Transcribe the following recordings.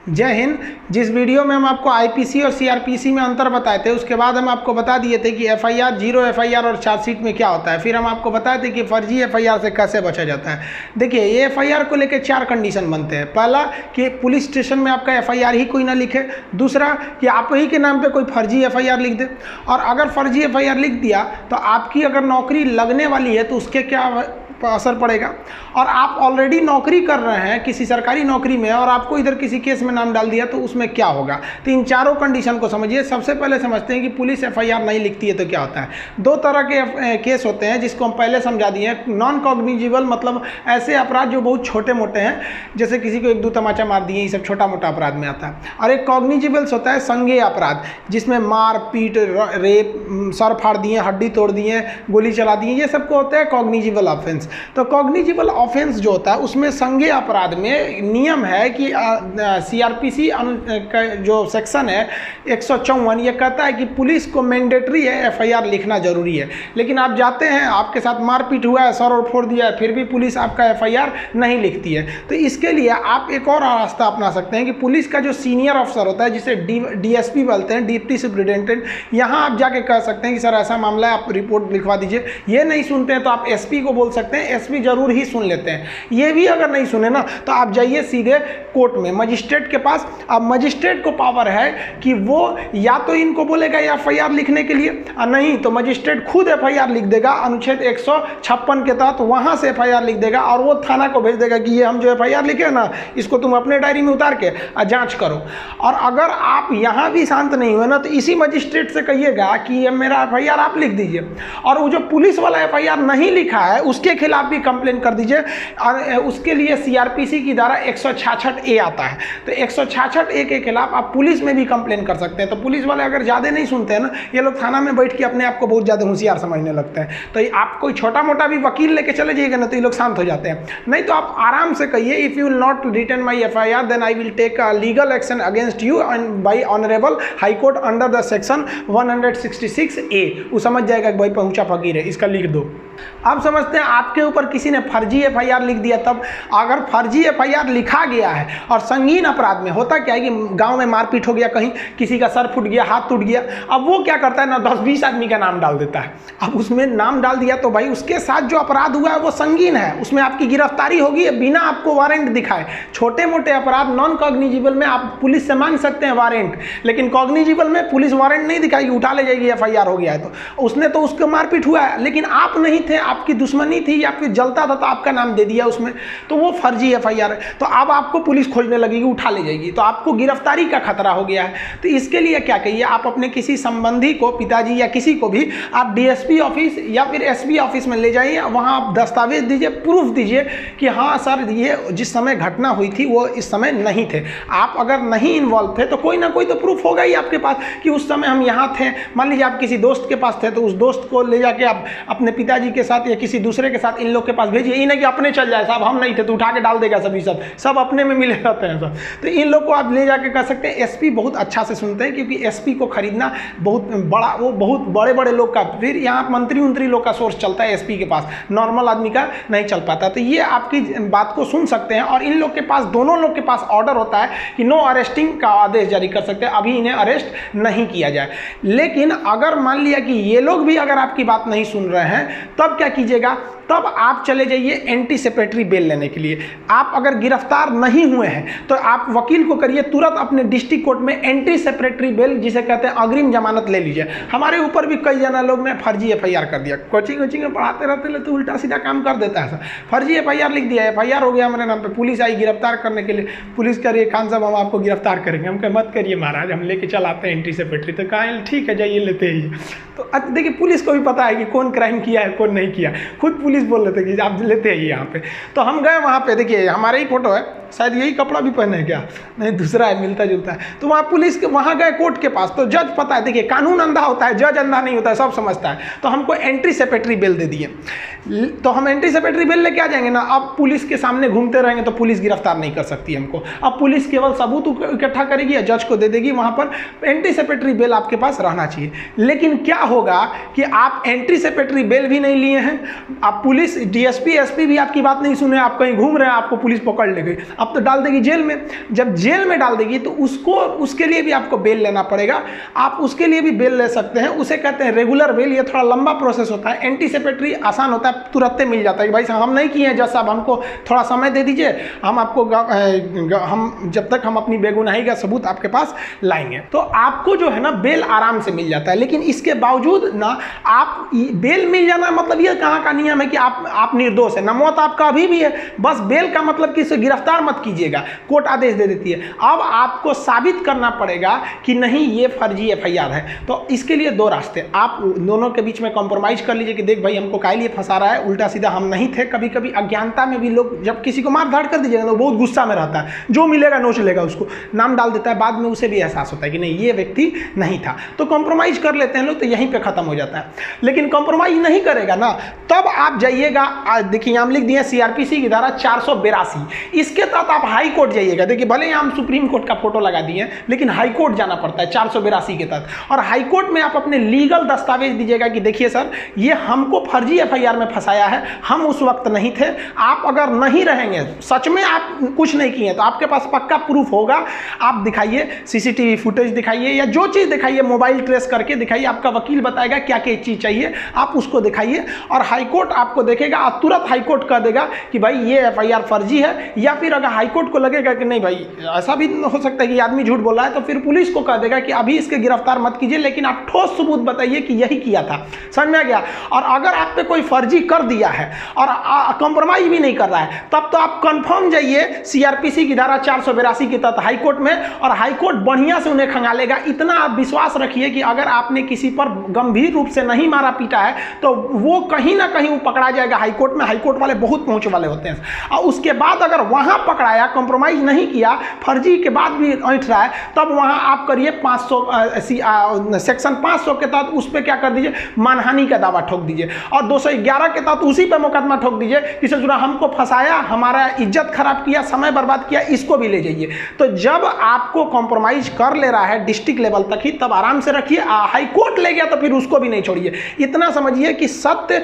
जय हिंद। जिस वीडियो में हम आपको आईपीसी और सीआरपीसी में अंतर बताए थे, उसके बाद हम आपको बता दिए थे कि एफआईआर, जीरो एफआईआर और चार्जशीट में क्या होता है। फिर हम आपको बताए थे कि फर्जी एफआईआर से कैसे बचा जाता है। देखिए, ये एफआईआर को लेकर 4 कंडीशन बनते हैं। पहला कि पुलिस स्टेशन में आपका एफआईआर ही कोई ना लिखे। दूसरा कि आप ही के नाम पे कोई फर्जी एफआईआर लिख दे, और अगर फर्जी एफआईआर लिख दिया तो आपकी अगर नौकरी लगने वाली है तो उसके क्या असर पड़ेगा। और आप ऑलरेडी नौकरी कर रहे हैं किसी सरकारी नौकरी में और आपको इधर किसी केस में नाम डाल दिया तो उसमें क्या होगा। तो इन चारों कंडीशन को समझिए। सबसे पहले समझते हैं कि पुलिस एफआईआर नहीं लिखती है तो क्या होता है। 2 तरह के केस होते हैं जिसको हम पहले समझा दिए हैं। नॉन कॉग्निजिबल मतलब ऐसे अपराध जो बहुत छोटे मोटे हैं, जैसे किसी को 1-2 तमाचा मार दिए, ये सब छोटा मोटा अपराध में आता है। और एक कॉग्निजिबल्स होता है संज्ञेय अपराध, जिसमें मार पीट, रेप, सर फाड़ दिए, हड्डी तोड़ दिए, गोली चला दिए, ये सबको होता है कॉग्निजिबल ऑफेंस। तो कॉग्निजिबल ऑफेंस जो होता है उसमें संज्ञेय अपराध में नियम है कि सीआरपीसी का जो सेक्शन है 154, ये कहता है कि पुलिस को मैंडेटरी है एफआईआर लिखना जरूरी है। लेकिन आप जाते हैं, आपके साथ मारपीट हुआ है, सर और फोड़ दिया है, फिर भी पुलिस आपका एफआईआर नहीं लिखती है। तो इसके लिए आप एक और रास्ता अपना सकते हैं कि पुलिस का जो सीनियर अफसर होता है, जिसे डीएसपी बोलते हैं, डिप्टी सुपरिटेंडेंट, यहाँ आप जाके कह सकते हैं कि सर ऐसा मामला है, आप रिपोर्ट लिखवा दीजिए। ये नहीं सुनते हैं तो आप एसपी को बोल सकते हैं, एसपी जरूर ही सुन लेते हैं। ये भी अगर नहीं सुने ना तो आप जाइए सीधे कोर्ट में, मजिस्ट्रेट के पास। अब मजिस्ट्रेट को पावर है कि वो या तो इनको बोलेगा एफआईआर लिखने के लिए, और नहीं तो मजिस्ट्रेट खुद एफआईआर लिख देगा, अनुच्छेद 156 के तहत वहां से एफआईआर लिख देगा, और वो थाना को भेज देगा कि ये हम जो एफआईआर लिखे ना, इसको तुम अपने डायरी में उतार के जांच करो। और अगर आप यहां भी शांत नहीं हुए ना तो इसी मजिस्ट्रेट से कहिएगा कि ये मेरा एफआईआर आप लिख दीजिए, और वो जो पुलिस वाला एफआईआर नहीं लिखा है उसके खिलाफ भी कंप्लेन कर दीजिए। और उसके लिए सीआरपीसी की धारा 166A आता है। तो 166A के खिलाफ आप पुलिस में भी कंप्लेन कर सकते हैं। तो पुलिस वाले अगर ज़्यादा नहीं सुनते हैं ना, ये लोग थाना में बैठ के अपने आप को बहुत ज़्यादा होशियार समझने लगते हैं। तो आप कोई छोटा मोटा भी वकील लेके चले जाइएगा ना तो ये लोग शांत हो जाते हैं। नहीं तो आप आराम से कहिए, if you will not return my FIR then I will take legal action against you and by honourable high court under the section 166A। वो समझ जाएगा कि भाई पहुंचा फकीर है, इसका लिख दो। अब समझते हैं आपके ऊपर किसी ने फर्जी एफआईआर लिख दिया। तब अगर फर्जी एफआईआर लिखा गया है और संगीन अपराध में होता क्या है कि गांव में मारपीट हो गया, कहीं किसी का सर फूट गया, हाथ टूट गया, अब वो क्या करता है ना, 10-20 आदमी का नाम डाल देता है। अब उसमें नाम डाल दिया तो भाई उसके साथ जो अपराध हुआ है वो संगीन है, उसमें आपकी गिरफ्तारी होगी बिना आपको वारंट दिखाए। छोटे मोटे अपराध नॉन कॉग्निजिबल में आप पुलिस से मांग सकते हैं वारंट, लेकिन कॉग्निजिबल में पुलिस वारंट नहीं दिखाएगी, उठा ले जाएगी, एफआईआर हो गया है। तो उसने तो उसको मारपीट हुआ है, लेकिन आप नहीं थे, आपकी दुश्मनी थी या फिर जलता था तो आपका नाम दे दिया उसमें, तो वो फर्जी एफआईआर है। तो अब आपको पुलिस खोजने लगेगी, उठा ले जाएगी, तो आपको गिरफ्तारी का खतरा हो गया है। तो इसके लिए क्या कहिए, आप अपने किसी संबंधी को, पिताजी या किसी को भी आप डीएसपी ऑफिस या फिर एसपी ऑफिस में ले जाइए, वहाँ आप दस्तावेज दीजिए, प्रूफ दीजिए कि हाँ सर ये जिस समय घटना हुई थी वो इस समय नहीं थे। आप अगर नहीं इन्वॉल्व थे तो कोई ना कोई तो प्रूफ होगा ही आपके पास कि उस समय हम यहाँ थे। मान लीजिए आप किसी दोस्त के पास थे तो उस दोस्त को ले जाके आप अपने पिताजी के साथ या किसी दूसरे के साथ इन लोग के पास भेजिए। ये नहीं कि अपने चल जाए, साहब हम नहीं थे तो उठा के डाल देगा सभी, सब अपने में मिले रहते हैं सब। तो इन लोग को आप ले जाके कर सकते हैं। एसपी बहुत अच्छा से सुनते हैं, क्योंकि एसपी को खरीदना बहुत बड़ा, वो बहुत बड़े बड़े लोग का, फिर यहाँ मंत्री लोग का सोर्स चलता है एसपी के पास, नॉर्मल आदमी का नहीं चल पाता। तो ये आपकी बात को सुन सकते हैं। और इन लोग के पास, दोनों लोग के पास ऑर्डर होता है कि नो अरेस्टिंग का आदेश जारी कर सकते हैं, अभी इन्हें अरेस्ट नहीं किया जाए। लेकिन अगर मान लिया कि ये लोग भी अगर आपकी बात नहीं सुन रहे हैं, तब क्या कीजिएगा, तब आप चले जाइए एंटी सेपरेटरी बेल लेने के लिए। आप अगर गिरफ्तार नहीं हुए हैं तो आप वकील को करिए तुरंत अपने डिस्ट्रिक्ट कोर्ट में एंटी सेपरेटरी बेल, जिसे कहते हैं अग्रिम जमानत, ले लीजिए। हमारे ऊपर भी कई जना लोग ने फर्जी एफआईआर कर दिया, कोचिंग में पढ़ाते रहते तो उल्टा सीधा काम कर देता है सर। फर्जी एफआईआर लिख दिया, एफआईआर हो गया हमारे नाम पे, पुलिस आई गिरफ्तार करने के लिए, पुलिस करिए खान साहब हम आपको गिरफ्तार करेंगे। हम कहे मत करिए महाराज, हम लेके चल आते हैं एंटी सेपरेटरी। तो कहा ठीक है जाइए लेते ही। तो देखिए पुलिस को भी पता है कि कौन क्राइम किया है कौन नहीं किया, खुद पुलिस बोल रहे थे कि आप लेते आइए यहाँ पे। तो हम गए वहाँ पे, देखिए हमारे ही फोटो है, शायद यही कपड़ा भी पहने हैं क्या, नहीं दूसरा है, मिलता जुलता है। तो वहाँ पुलिस के, वहाँ गए कोर्ट के पास, तो जज पता है, देखिए कानून अंधा होता है, जज अंधा नहीं होता है, सब समझता है। तो हमको एंटी सेपरेटरी बेल दे दिए। तो हम एंटी सेपरेटरी बेल लेके आ जाएंगे ना, अब पुलिस के सामने घूमते रहेंगे तो पुलिस गिरफ्तार नहीं कर सकती हमको। अब पुलिस केवल सबूत इकट्ठा करेगी या जज को दे देगी, वहाँ पर एंटी सेपरेटरी बेल आपके पास रहना चाहिए। लेकिन क्या होगा कि आप एंटी सेपरेटरी बेल भी नहीं लिए हैं, आप पुलिस, डीएसपी, एसपी भी आपकी बात नहीं सुने, आप कहीं घूम रहे हैं, आपको पुलिस पकड़ ले गई। अब तो डाल देगी जेल में। जब जेल में डाल देगी तो उसके लिए भी आपको बेल लेना पड़ेगा। आप उसके लिए भी बेल ले सकते हैं, उसे कहते हैं रेगुलर बेल। ये थोड़ा लंबा प्रोसेस होता है। एंटीसिपेटरी आसान होता है, तुरंत मिल जाता है कि भाई साहब हम नहीं किए हैं जज साहब, हमको थोड़ा समय दे दीजिए, हम आपको हम जब तक हम अपनी बेगुनाही का सबूत आपके पास लाएंगे। तो आपको जो है ना बेल आराम से मिल जाता है। लेकिन इसके बावजूद ना आप बेल मिल जाना मतलब ये कहाँ का नियम है कि आप निर्दोष है ना, मौत आपका अभी भी है, बस बेल का मतलब कि इसे गिरफ्तार मत कीजिएगा, कोर्ट आदेश दे देती है। अब आपको साबित करना पड़ेगा कि नहीं ये फर्जी एफआईआर है। तो इसके लिए दो रास्ते, आप दोनों के बीच में कॉम्प्रोमाइज कर लीजिए कि देख भाई हमको काहे लिए फंसा रहा है, उल्टा सीधा हम नहीं थे। कभी कभी अज्ञानता में भी लोग जब किसी को मार धाड़ कर दीजिएगा तो बहुत गुस्सा में रहता है, जो मिलेगा नोच लेगा, उसको नाम डाल देता है, बाद में उसे भी एहसास होता है कि नहीं ये व्यक्ति नहीं था। तो कॉम्प्रोमाइज कर लेते हैं लोग, तो यहीं पे खत्म हो जाता है। लेकिन कॉम्प्रोमाइज नहीं करेगा ना, तब आप जाइएगा, देखिए हम लिख दिए सीआरपीसी की धारा 482, इसके तहत आप हाई कोर्ट जाइएगा। देखिए भले ही हम सुप्रीम कोर्ट का फोटो लगा दिए, लेकिन हाई कोर्ट जाना पड़ता है 482 के तहत। और हाई कोर्ट में आप अपने लीगल दस्तावेज दीजिएगा कि देखिए सर ये हमको फर्जी एफआईआर में फंसाया है, हम उस वक्त नहीं थे। आप अगर नहीं रहेंगे, सच में आप कुछ नहीं किए, तो आपके पास पक्का प्रूफ होगा, आप दिखाइए, सीसीटीवी फुटेज दिखाइए या जो चीज़ दिखाइए, मोबाइल ट्रेस करके दिखाइए, आपका वकील बताएगा क्या क्या चीज़ चाहिए, आप उसको दिखाइए और हाईकोर्ट आपको देखेगा और तुरंत हाईकोर्ट कह देगा कि भाई ये एफआईआर फर्जी है। या फिर अगर हाईकोर्ट को लगेगा कि नहीं भाई ऐसा भी हो सकता है कि आदमी झूठ बोल रहा है, तो फिर पुलिस को कह देगा कि अभी इसके गिरफ्तार मत कीजिए, लेकिन आप ठोस सबूत बताइए कि यही किया था। समझ में आ गया? और अगर आप पे कोई फर्जी कर दिया है और कॉम्प्रोमाइज भी नहीं कर रहा है, तब तो आप कंफर्म जाइए सीआरपीसी की धारा 482 के तहत हाईकोर्ट में, और हाईकोर्ट बढ़िया से उन्हें खंगालेगा। इतना आप विश्वास रखिए कि अगर आपने किसी पर गंभीर रूप से नहीं मारा पीटा है तो वो कहीं ना कहीं वो पकड़ा जाएगा हाईकोर्ट में। हाईकोर्ट वाले बहुत पहुंच वाले होते हैं। और उसके बाद अगर वहां पकड़ाया, कॉम्प्रोमाइज नहीं किया, फर्जी के बाद भी ऐंठ रहा है, तब वहां आप करिए 500 सेक्शन 500 के तहत उस पर क्या कर दीजिए, मानहानि का दावा ठोक दीजिए। और 211 के तहत उसी पर मुकदमा ठोक दीजिए कि ससुरा हमको फंसाया, हमारा इज्जत खराब किया, समय बर्बाद किया, इसको भी ले जाइए। तो जब आपको कॉम्प्रोमाइज कर ले रहा है डिस्ट्रिक्ट लेवल तक ही, तब आराम से रखिए। हाई कोर्ट ले गया तो फिर उसको भी नहीं छोड़िए। इतना समझिए कि सत्य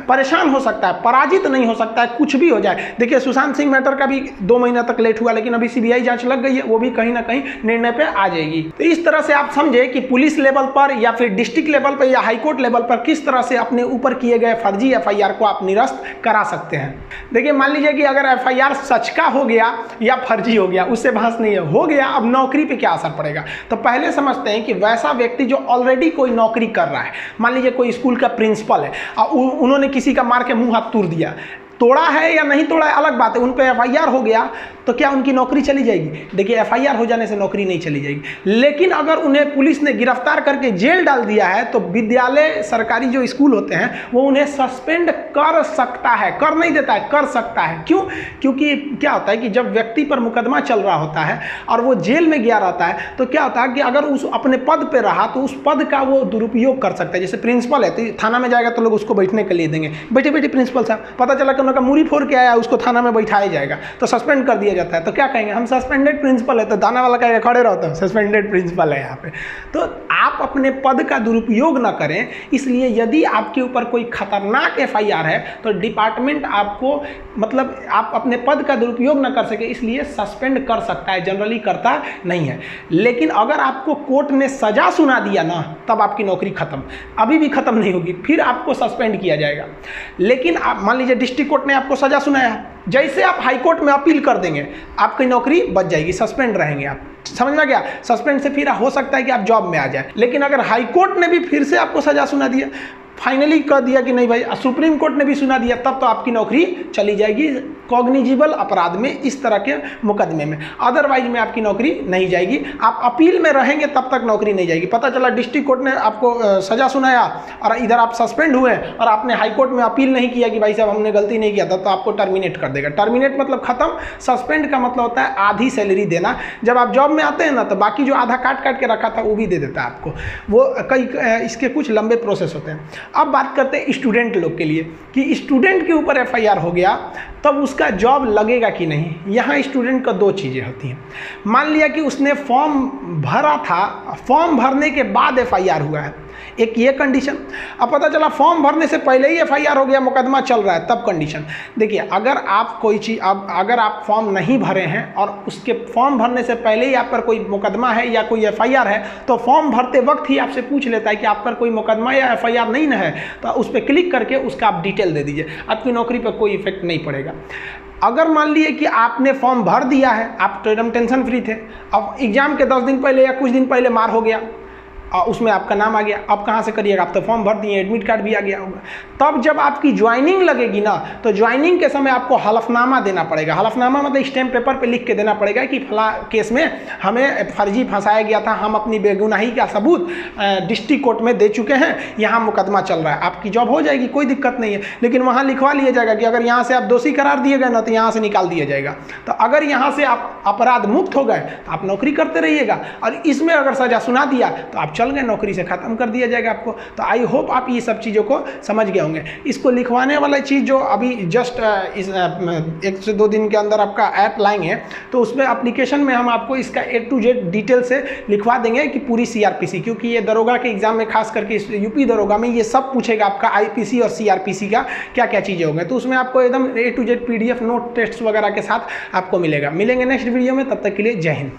परेशान हो सकता है, पराजित नहीं हो सकता है, कुछ भी हो जाए। देखिए सुशांत सिंह मैटर का भी 2 महीना तक लेट हुआ, लेकिन अभी सीबीआई जांच लग गई है, वो भी कहीं ना कहीं निर्णय पे आ जाएगी। तो इस तरह से आप समझे कि पुलिस लेवल पर या फिर डिस्ट्रिक्ट लेवल पर या हाईकोर्ट लेवल पर किस तरह से अपने ऊपर किए गए फर्जी एफआईआर को आप निरस्त करा सकते हैं। देखिए मान लीजिए कि अगर एफआईआर सच का हो गया या फर्जी हो गया, उससे बहस नहीं है, हो गया, अब नौकरी पे क्या असर पड़ेगा। तो पहले समझते हैं कि वैसा व्यक्ति जो ऑलरेडी कोई नौकरी कर रहा है, मान लीजिए कोई स्कूल का प्रिंसिपल है और उन्होंने किसी का मार के मुंह हाथ तोड़ दिया, तोड़ा है या नहीं तोड़ा है अलग बात है, उन पे एफआईआर हो गया, तो क्या उनकी नौकरी चली जाएगी? देखिए एफआईआर हो जाने से नौकरी नहीं चली जाएगी, लेकिन अगर उन्हें पुलिस ने गिरफ्तार करके जेल डाल दिया है तो विद्यालय, सरकारी जो स्कूल होते हैं, वो उन्हें सस्पेंड कर सकता है, कर नहीं देता है, कर सकता है। क्यों? क्योंकि क्या होता है कि जब व्यक्ति पर मुकदमा चल रहा होता है और वो जेल में गया रहता है, तो क्या होता है कि अगर उस अपने पद पर रहा तो उस पद का वो दुरुपयोग कर सकता है। जैसे प्रिंसिपल है तो थाना में जाएगा तो लोग उसको बैठने के लिए देंगे, बैठे बैठे प्रिंसिपल साहब, पता चला कि उनका मुरी फोड़ के आया, उसको थाना में बैठाया जाएगा, तो सस्पेंड कर दिया जाता है। तो क्या कहेंगे, हम सस्पेंडेड प्रिंसिपल है, तो थाना वाला कहेगा खड़े रहो, तो सस्पेंडेड प्रिंसिपल है यहाँ पे। तो आप अपने पद का दुरुपयोग ना करें, इसलिए यदि आपके ऊपर कोई खतरनाक एफआईआर है तो डिपार्टमेंट आपको, मतलब आप अपने पद का दुरुपयोग ना कर सके इसलिए सस्पेंड कर सकता है, जनरली करता नहीं है। लेकिन अगर आपको कोर्ट ने सजा सुना दिया ना, तब आपकी नौकरी खत्म, अभी भी खत्म नहीं होगी, फिर आपको सस्पेंड किया जाएगा। लेकिन आप मान लीजिए डिस्ट्रिक्ट कोर्ट ने आपको सजा सुनाया, जैसे आप हाई कोर्ट में अपील कर देंगे आपकी नौकरी बच जाएगी, सस्पेंड रहेंगे आप। समझ में गया? सस्पेंड से फिर हो सकता है कि आप जॉब में आ जाए। लेकिन अगर हाई कोर्ट ने भी फिर से आपको सजा सुना दिया, फाइनली कह दिया कि नहीं भाई, सुप्रीम कोर्ट ने भी सुना दिया, तब तो आपकी नौकरी चली जाएगी कॉग्निजिबल अपराध में, इस तरह के मुकदमे में। अदरवाइज में आपकी नौकरी नहीं जाएगी। आप अपील में रहेंगे तब तक नौकरी नहीं जाएगी। पता चला डिस्ट्रिक्ट कोर्ट ने आपको सजा सुनाया और इधर आप सस्पेंड हुए और आपने हाई कोर्ट में अपील नहीं किया कि भाई साहब हमने गलती नहीं किया था, तो आपको टर्मिनेट कर देगा। टर्मिनेट मतलब खत्म, सस्पेंड का मतलब होता है आधी सैलरी देना। जब आप जॉब में आते हैं ना, तो बाकी जो आधा काट काट के रखा था वो भी दे देता है आपको। वो कई इसके कुछ लंबे प्रोसेस होते हैं। अब बात करते हैं स्टूडेंट लोग के लिए कि स्टूडेंट के ऊपर एफआईआर हो गया तब उसका जॉब लगेगा कि नहीं। यहाँ स्टूडेंट का 2 चीज़ें होती हैं। मान लिया कि उसने फॉर्म भरा था, फॉर्म भरने के बाद एफआईआर हुआ है, एक ये कंडीशन। अब पता चला फॉर्म भरने से पहले ही एफआईआर हो गया, मुकदमा चल रहा है, तब कंडीशन। देखिए अगर आप कोई चीज़ अगर आप फॉर्म नहीं भरे हैं और उसके फॉर्म भरने से पहले ही आप पर कोई मुकदमा है या कोई एफआईआर है, तो फॉर्म भरते वक्त ही आपसे पूछ लेता है कि आप पर कोई मुकदमा या एफआईआर नहीं ना है, तो उस पर क्लिक करके उसका आप डिटेल दे दीजिए, आपकी नौकरी पर कोई इफेक्ट नहीं पड़ेगा। अगर मान लिए कि आपने फॉर्म भर दिया है, आप तो एकदम टेंशन फ्री थे, अब एग्जाम के 10 दिन पहले या कुछ दिन पहले मार हो गया और उसमें आपका नाम आ गया, अब कहाँ से करिएगा, आप तो फॉर्म भर दिए, एडमिट कार्ड भी आ गया होगा। तब जब आपकी ज्वाइनिंग लगेगी ना, तो ज्वाइनिंग के समय आपको हलफनामा देना पड़ेगा। हलफनामा मतलब स्टैम्प पेपर पे लिख के देना पड़ेगा कि फला केस में हमें फर्जी फंसाया गया था, हम अपनी बेगुनाही का सबूत डिस्ट्रिक्ट कोर्ट में दे चुके हैं, यहाँ मुकदमा चल रहा है। आपकी जॉब हो जाएगी, कोई दिक्कत नहीं है, लेकिन वहाँ लिखवा लिया जाएगा कि अगर यहाँ से आप दोषी करार दिए गए ना, तो यहाँ से निकाल दिया जाएगा। तो अगर यहाँ से आप अपराध मुक्त हो गए तो आप नौकरी करते रहिएगा, और इसमें अगर सजा सुना दिया तो आप चल गए, नौकरी से खत्म कर दिया जाएगा आपको। तो आई होप आप ये सब चीज़ों को समझ गए होंगे। इसको लिखवाने वाला चीज़ जो अभी जस्ट इस 1 से 2 दिन के अंदर आपका ऐप लाएंगे, तो उसमें एप्लीकेशन में हम आपको इसका A to Z डिटेल से लिखवा देंगे कि पूरी CRPC, क्योंकि ये दरोगा के एग्जाम में खास करके इस यूपी दरोगा में ये सब पूछेगा आपका IPC और CRPC का क्या क्या चीज़ें होंगे। तो उसमें आपको एकदम A to Z PDF note test वगैरह के साथ आपको मिलेंगे नेक्स्ट वीडियो में। तब तक के लिए जय हिंद।